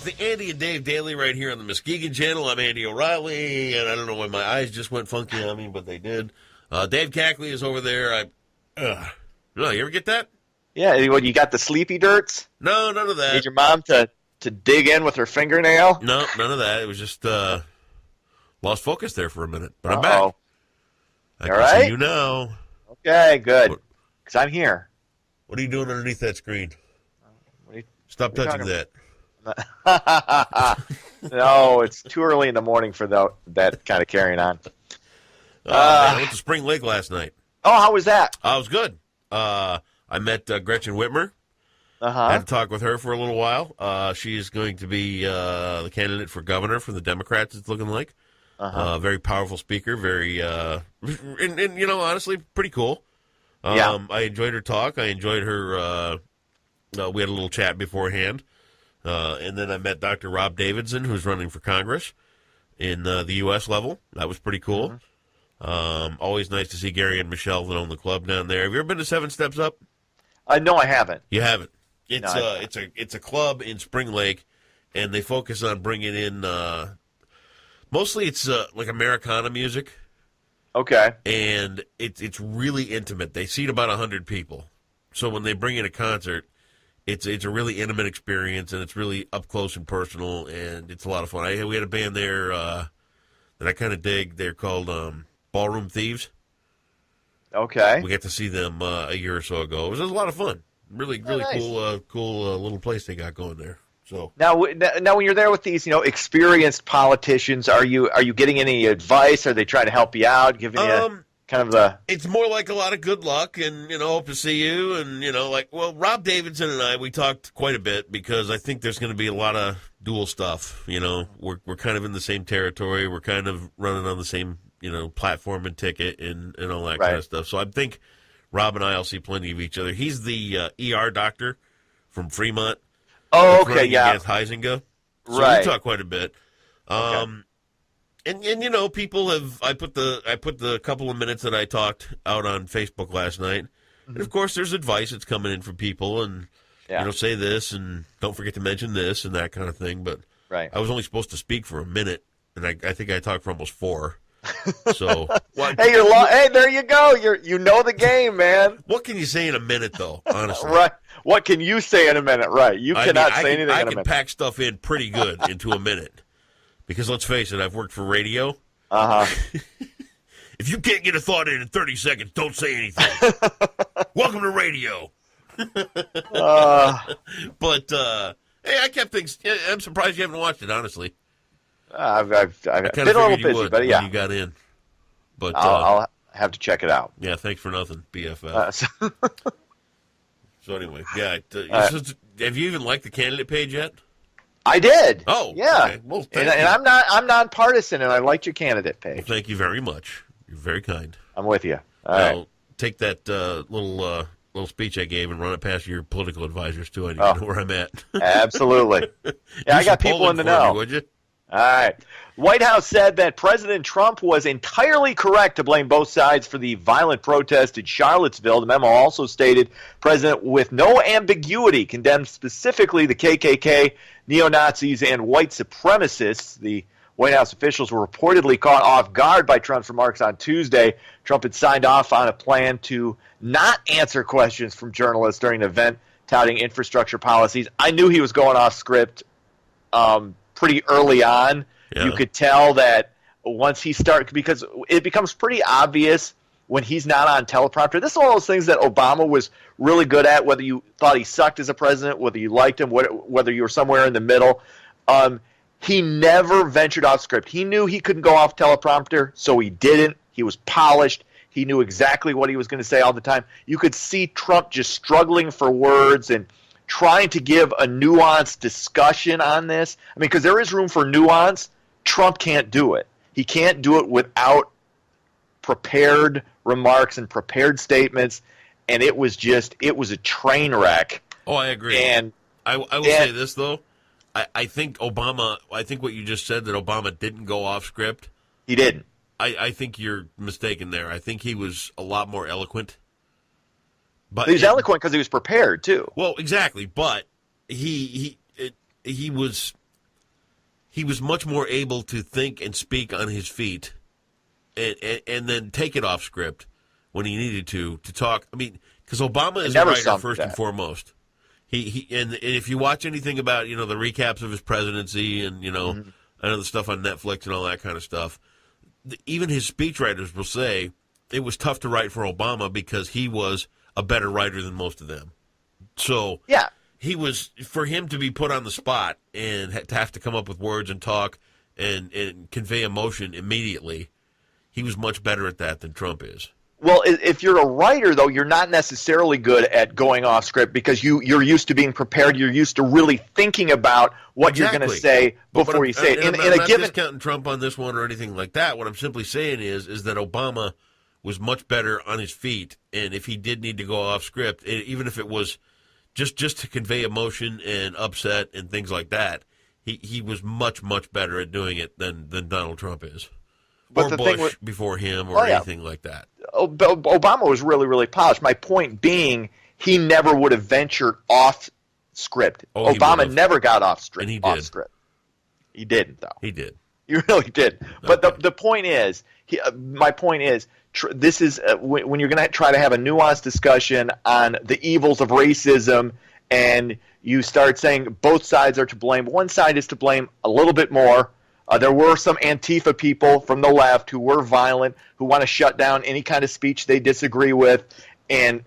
the Andy and Dave Daily right here on the Muskegon channel. I'm Andy O'Reilly, and I don't know why my eyes just went funky on me, but they did. Dave Cackley is over there. No, you ever get that? Yeah, when you got the sleepy dirts? No, none of that. Need your mom to dig in with her fingernail? No, none of that. It was just lost focus there for a minute, but I'm back. I can see you now. Okay, good. Because I'm here. What are you doing underneath that screen? Stop touching that. No, it's too early in the morning for that kind of carrying on. Man, I went to Spring Lake last night. Oh, how was that? It was good. I met Gretchen Whitmer. Uh-huh. Had to talk with her for a little while. She's going to be the candidate for governor for the Democrats, it's looking like. Uh-huh. Very powerful speaker, very, and honestly, pretty cool. Yeah. I enjoyed her talk. I enjoyed her, we had a little chat beforehand. And then I met Dr. Rob Davidson, who's running for Congress in the U.S. level. That was pretty cool. Mm-hmm. Always nice to see Gary and Michelle that own the club down there. Have you ever been to Seven Steps Up? No, I haven't. You haven't. It's a club in Spring Lake, and they focus on bringing in mostly it's like Americana music. Okay. And it's really intimate. They seat about 100 people. So when they bring in a concert, it's a really intimate experience, and it's really up close and personal, and it's a lot of fun. We had a band there that I kind of dig. They're called Ballroom Thieves. Okay. We got to see them a year or so ago. It was a lot of fun. Really nice. cool little place they got going there. So now when you're there with these, experienced politicians, are you getting any advice? Are they trying to help you out, giving you kind of the? It's more like a lot of good luck, and hope to see you, and Rob Davidson and I, we talked quite a bit because I think there's going to be a lot of dual stuff. We're kind of in the same territory. We're kind of running on the same platform and ticket and all that kind of stuff. So I think Rob and I will see plenty of each other. He's the ER doctor from Fremont. Oh, okay, yeah. Against Huizenga. So right. we talk quite a bit. Okay. And people have. I put the couple of minutes that I talked out on Facebook last night, and of course there's advice that's coming in from people, and say this and don't forget to mention this and that kind of thing. But I was only supposed to speak for a minute, and I think I talked for almost 4. So hey, there you go. You know the game, man. What can you say in a minute, though? Honestly, right. What can you say in a minute? Right. You cannot say anything in a minute. I can pack stuff in pretty good into a minute. Because let's face it, I've worked for radio. Uh-huh. If you can't get a thought in 30 seconds, don't say anything. Welcome to radio. But hey, I kept things. I'm surprised you haven't watched it, honestly. I've been a little busy, but yeah, you got in. But I'll have to check it out. Yeah, thanks for nothing, BFF. So anyway, yeah. Have you even liked the candidate page yet? I did. Oh, yeah. Okay. Well, and I'm nonpartisan, and I liked your candidate page. Well, thank you very much. You're very kind. I'm with you. All right. Take that little speech I gave and run it past your political advisors too. I need to know where I'm at. Absolutely. Yeah, I got people in the know. Would you? All right. White House said that President Trump was entirely correct to blame both sides for the violent protest in Charlottesville. The memo also stated President, with no ambiguity, condemned specifically the KKK, neo-Nazis, and white supremacists. The White House officials were reportedly caught off guard by Trump's remarks on Tuesday. Trump had signed off on a plan to not answer questions from journalists during an event touting infrastructure policies. I knew he was going off script pretty early on. Yeah. You could tell that once he started, because it becomes pretty obvious when he's not on teleprompter. This is one of those things that Obama was really good at, whether you thought he sucked as a president, whether you liked him, whether you were somewhere in the middle. He never ventured off script. He knew he couldn't go off teleprompter, so he didn't. He was polished. He knew exactly what he was going to say all the time. You could see Trump just struggling for words and trying to give a nuanced discussion on this. I mean, because there is room for nuance. Trump can't do it. He can't do it without prepared remarks and prepared statements, and it was a train wreck. Oh, I agree. And I will say this, though. I think what you just said, that Obama didn't go off script. He didn't. I think you're mistaken there. I think he was a lot more eloquent. But he was eloquent because he was prepared too. Well, exactly, but he was he was much more able to think and speak on his feet and then take it off script when he needed to talk. I mean, because Obama is a writer first and foremost. And if you watch anything about, the recaps of his presidency and, I know the stuff on Netflix and all that kind of stuff, even his speechwriters will say it was tough to write for Obama because he was a better writer than most of them. So yeah, for him to be put on the spot and to have to come up with words and talk and convey emotion immediately, he was much better at that than Trump is. Well, if you're a writer, though, you're not necessarily good at going off script because you're used to being prepared. You're used to really thinking about what you're going to say before you say it. I'm not discounting Trump on this one or anything like that. What I'm simply saying is that Obama was much better on his feet, and if he did need to go off script, even if it was just to convey emotion and upset and things like that, he was much, much better at doing it than Donald Trump is. But or Bush before him or anything like that. Obama was really, really polished. My point being, he never would have ventured off script. Obama never got off script. And he did. Script. He didn't, though. He did. You really did. Okay. But the point is, my point is, this is when you're going to try to have a nuanced discussion on the evils of racism, and you start saying both sides are to blame. One side is to blame a little bit more. There were some Antifa people from the left who were violent, who want to shut down any kind of speech they disagree with. And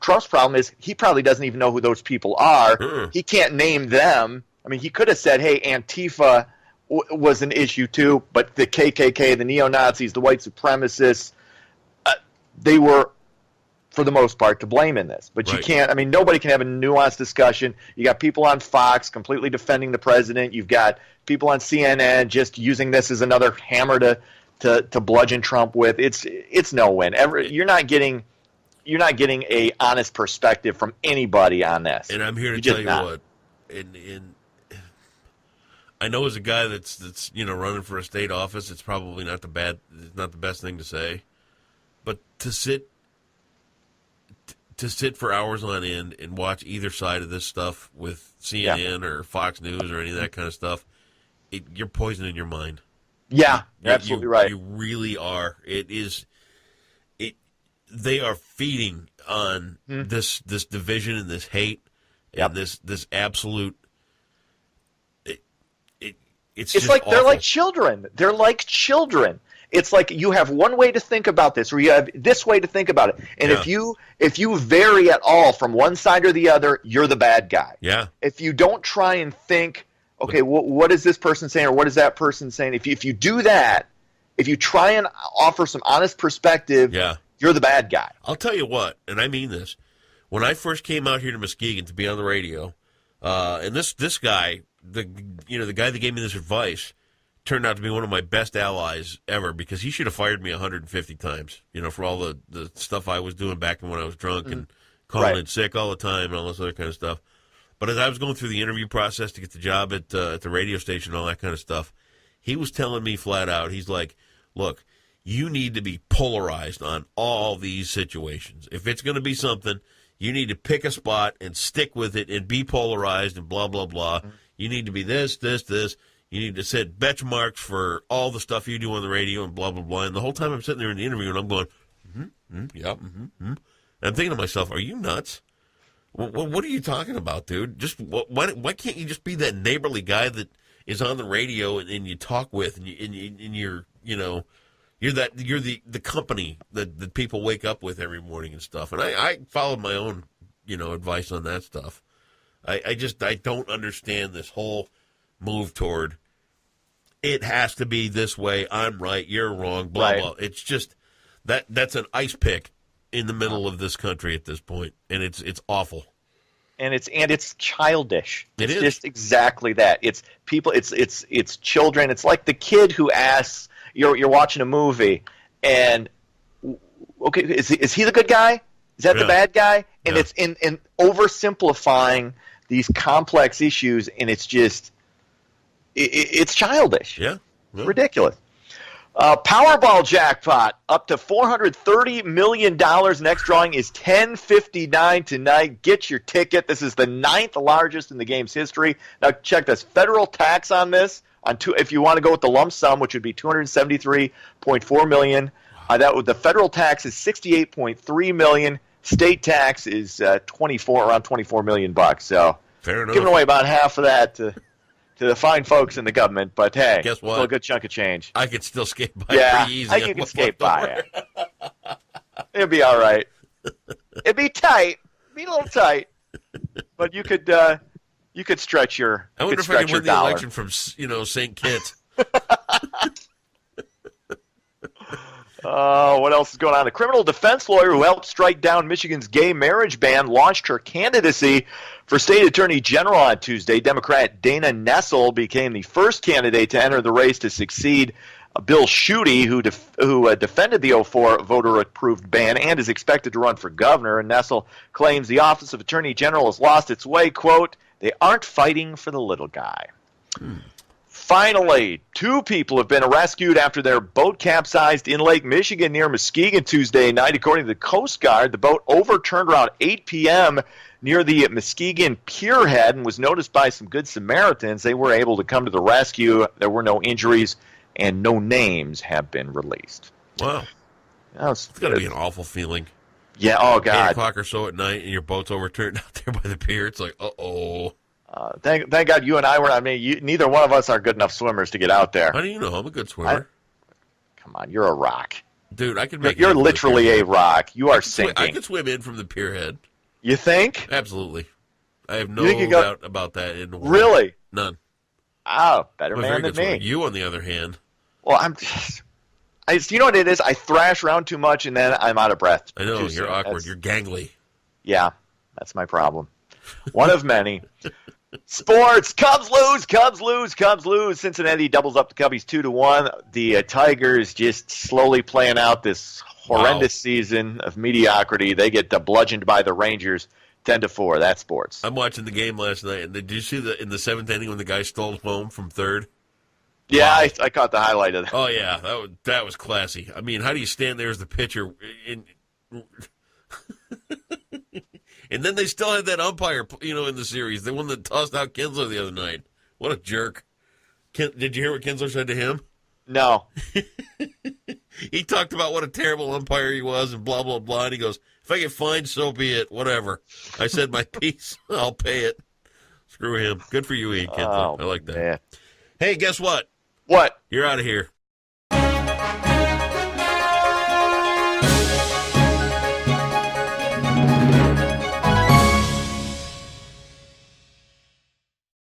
Trump's problem is he probably doesn't even know who those people are. He can't name them. I mean, he could have said, hey, Antifa was an issue too, but the KKK, the neo-Nazis, the white supremacists, they were, for the most part, to blame in this. But you can't, nobody can have a nuanced discussion. You got people on Fox completely defending the president. You've got people on CNN just using this as another hammer to bludgeon Trump with. It's no win. You're not getting a honest perspective from anybody on this. And I'm here to tell you what, I know as a guy that's running for a state office, it's probably not the best thing to say, but to sit for hours on end and watch either side of this stuff with CNN or Fox News or any of that kind of stuff, you're poisoning your mind. Yeah, you're absolutely right. You really are. They are feeding on this division and this hate and this absolute. It's like awful. They're like children. They're like children. It's like you have one way to think about this, or you have this way to think about it. And if you vary at all from one side or the other, you're the bad guy. Yeah. If you don't try and think, okay, what is this person saying, or what is that person saying? If you do that, if you try and offer some honest perspective, you're the bad guy. I'll tell you what, and I mean this. When I first came out here to Muskegon to be on the radio, and this guy, the guy that gave me this advice, turned out to be one of my best allies ever, because he should have fired me 150 times, for all the stuff I was doing back when I was drunk and calling in sick all the time and all this other kind of stuff. But as I was going through the interview process to get the job at the radio station and all that kind of stuff, he was telling me flat out, he's like, look, you need to be polarized on all these situations. If it's going to be something, you need to pick a spot and stick with it and be polarized and blah, blah, blah. You need to be this. You need to set benchmarks for all the stuff you do on the radio and blah, blah, blah. And the whole time I'm sitting there in the interview and I'm going, And I'm thinking to myself, are you nuts? What are you talking about, dude? Just why can't you just be that neighborly guy that is on the radio and you talk with and you're you're the company that people wake up with every morning and stuff. And I followed my own advice on that stuff. I don't understand this whole move toward it has to be this way. I'm right, you're wrong. Blah blah. It's just that's an ice pick in the middle of this country at this point, and it's awful. And it's childish. It's just exactly that. It's people. It's children. It's like the kid who asks, you're watching a movie, and okay, is he the good guy? Is that the bad guy? And it's in oversimplifying these complex issues, and it's just it's childish. Yeah. Ridiculous. Powerball jackpot up to $430 million. Next drawing is 10:59 tonight. Get your ticket. This is the 9th largest in the game's history. Now check this. Federal tax on this If you want to go with the lump sum, which would be $273.4 million, the federal tax is $68.3 million. State tax is around $24 million bucks. So fair enough. Giving away about half of that to the fine folks in the government. But hey, guess what? Still a good chunk of change. I could still skate by pretty easy. I think you can skate by it. It'd be all right. It'd be tight. Be a little tight, but you could stretch your. I wonder if I can win the dollar. election from St. Kitts. What else is going on? A criminal defense lawyer who helped strike down Michigan's gay marriage ban launched her candidacy for state attorney general on Tuesday. Democrat Dana Nessel became the first candidate to enter the race to succeed Bill Schuette, who defended the 2004 voter-approved ban and is expected to run for governor. And Nessel claims the office of attorney general has lost its way. Quote, "They aren't fighting for the little guy." Finally, 2 people have been rescued after their boat capsized in Lake Michigan near Muskegon Tuesday night. According to the Coast Guard, the boat overturned around 8 p.m. near the Muskegon pier head and was noticed by some Good Samaritans. They were able to come to the rescue. There were no injuries, and no names have been released. Wow. It's got to be an awful feeling. Yeah, oh, God. 8 o'clock or so at night, and your boat's overturned out there by the pier. It's like, uh-oh. Thank God you and I were. Neither one of us are good enough swimmers to get out there. How do you know? I'm a good swimmer. Come on, you're a rock, dude. I can make. You're literally a rock. You are sinking. I can swim in from the pier head. You think? Absolutely. I have no doubt about that in the world. Really? None. Oh, better I'm man than me. swimmer. You, on the other hand. Well, you know what it is? I thrash around too much, and then I'm out of breath. I know you're awkward. You're gangly. Yeah, that's my problem. One of many. Sports. Cubs lose. Cubs lose. Cubs lose. Cincinnati doubles up the Cubbies 2-1. The Tigers just slowly playing out this horrendous season of mediocrity. They get bludgeoned by the Rangers 10-4. That's sports. I'm watching the game last night, and did you see in the 7th inning when the guy stole home from third? Yeah, wow. I caught the highlight of that. Oh yeah, that was classy. I mean, how do you stand there as the pitcher? And then they still had that umpire, in the series. The one that tossed out Kinsler the other night. What a jerk. Did you hear what Kinsler said to him? No. He talked about what a terrible umpire he was and blah, blah, blah. And he goes, if I get fined, so be it. Whatever. I said my piece. I'll pay it. Screw him. Good for you, Ian Kinsler. I like that. Man. Hey, guess what? What? You're out of here.